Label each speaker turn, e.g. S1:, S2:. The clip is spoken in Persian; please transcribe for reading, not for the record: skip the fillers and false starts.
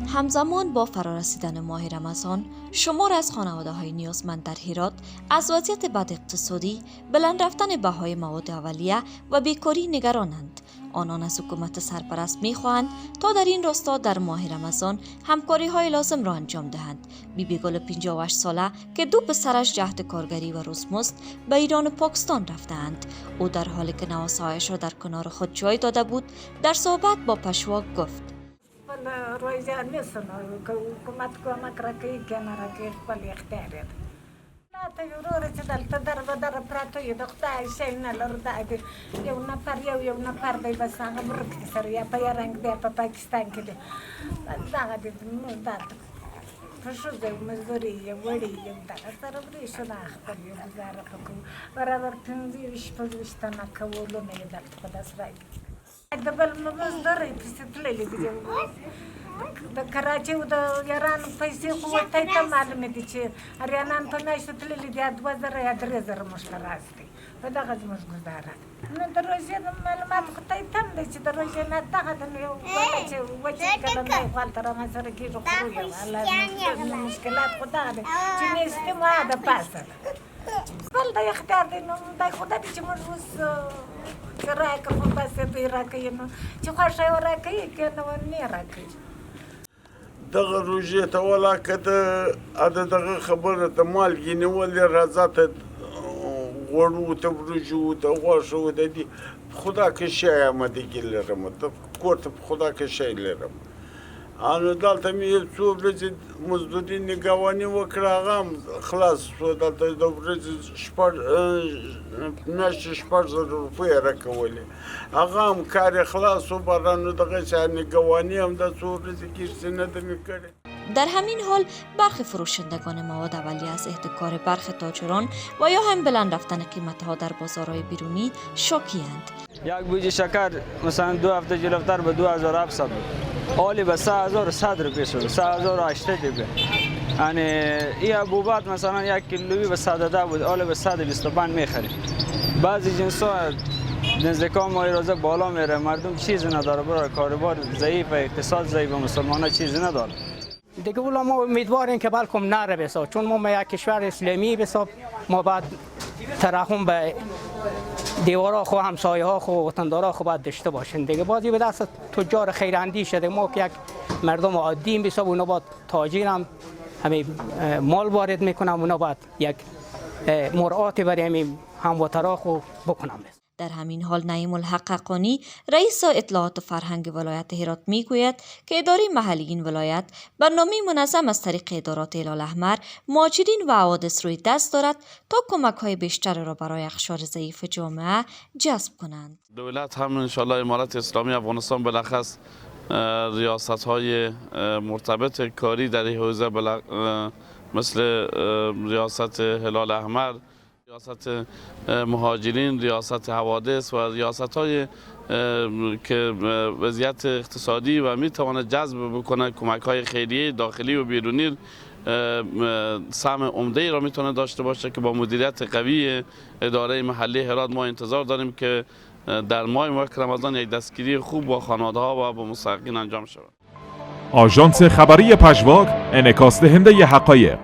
S1: همزمان با فرارسیدن ماه رمضان، شمار از خانواده‌های نیازمند در هرات از وضعیت بد اقتصادی، بلند رفتن بهای مواد اولیه و بیکاری نگرانند. آنان از حکومت سرپرست می‌خواهند تا در این راستا در ماه رمضان همکاری‌های لازم را انجام دهند. بیبی گل 58 ساله که دو پسرش جهت کارگری و روزمزد به ایران و پاکستان رفتند. او در حالی که نواسایش را در کنار خود جای داده بود، در صحبت با پشوا گفت:
S2: روزه نیستن که حکومت کمک را که کنار که خپل اختیار ده. نه تا یورو رسیدل تا در پراتوی دختای شی نلر داده. یو نفر دی بس هنگ مرکز سر یا پای رنگ ده پا پاکستان کده. داغ دید نو داد. فشرده مزدوری وری داغ سر بری شده خپل گزاره کو. برابر تنزی وش پوزیشتن کولو نیداد خدا سرای. دبل مزدوری پیستلی دیگه. د کراچي او د ایران پیسې خو ته ته معلومه دي چې اریانان په میاشتو تللي دي 2000 یا 3000 مشترک دي په دغه زموږ ګزاره نو د روژې د معلومات خو ته تم دی چې د روژې نه دغه د یو وله چې وچې کله نه غلطه را سره کېږي خو یو الله مشکلات خو دغه دی چې میاشتې ما د پاسه بل د اختیار دی نو د خدای چې موږ اوس چې راکړو خو بس دوی راکوي نو چې خوښه یې راکوي که نه راکوي
S3: دغه روژې ته ولا که دغه خبره ته مالګې نیولې راځه ته غوړو ته وریجو ته غوښو ته دي خدا که شی آمادګي لرم ته کور ته خدا که شی لرم نو دلته مې یو څو ورځې مزدوري نګهباني وکړه هغه هم خلاص شو دلته د ورځې میاشتې 6000 روپۍ راکولې هغه هم کار یې خلاص و بارانو دغه شی نګهباني هم د څو ورځې کېږي نه ده مې کړې.
S1: در همین حال برخی فروشندگان مواد اولیه از احتکار برخی تاجران و یا هم بلند رفتن قیمتها در بازارهای بیرونی شاکی‌اند.
S4: یک بوجه شکر مثلا 2 هفته جلوتر به 2700 بود. حالی به 3100 روپیه شده، 3080 روپیه. یعنی این حبوبات مثلا 1 کیلویی به 110 بود، حالی به 125 میخریم. بعضی جنس‌ها نزدیکا ماه روزه بالا میره، مردم چیزی نداره، برای کاروبار ضعیف، اقتصاد ضعیف، مسلمان‌ها چیزی نداره.
S5: دیگه ولی ما امیدواریم که بلکم نره بسا، چون ما یک کشور اسلامی بسا ما بعد ترحم به دیوارا خو همسایه ها خو وطندارا خو باید داشته باشیم دیگه. بازی به دست تجار خیراندیش شده، ما که یک مردم عادی بسا اونا باید تاجر هم همین مال وارد میکنم، اونا باید یک مراعات برای همین هموطنا خو بکنم.
S1: در همین حال نعیم الحق حقانی رئیس اطلاعات و فرهنگ ولایت هرات میگوید که اداره محلی این ولایت برنامه منظم از طریق ادارات هلال احمر مهاجرین و حوادث روی دست دارد تا کمک‌های بیشتر را برای اقشار ضعیف جامعه جذب کنند.
S6: دولت هم انشالله امارت اسلامی افغانستان بالاخص ریاست‌های مرتبط کاری در این حوزه مثل ریاست هلال احمر، ریاست مهاجرین، ریاست حوادث و ریاست‌های که وضعیت اقتصادی و میتواند جذب بکنه کمک‌های خیریه داخلی و بیرونی سهم عمده‌ای را میتونه داشته باشه که با مدیریت قوی اداره محلی هرات ما انتظار داریم که در ماه مبارک رمضان یک دستگیری خوب با خانواده‌ها و با مستحقین انجام شود.
S7: آژانس خبری پژواک، انعکاس دهنده حقایق.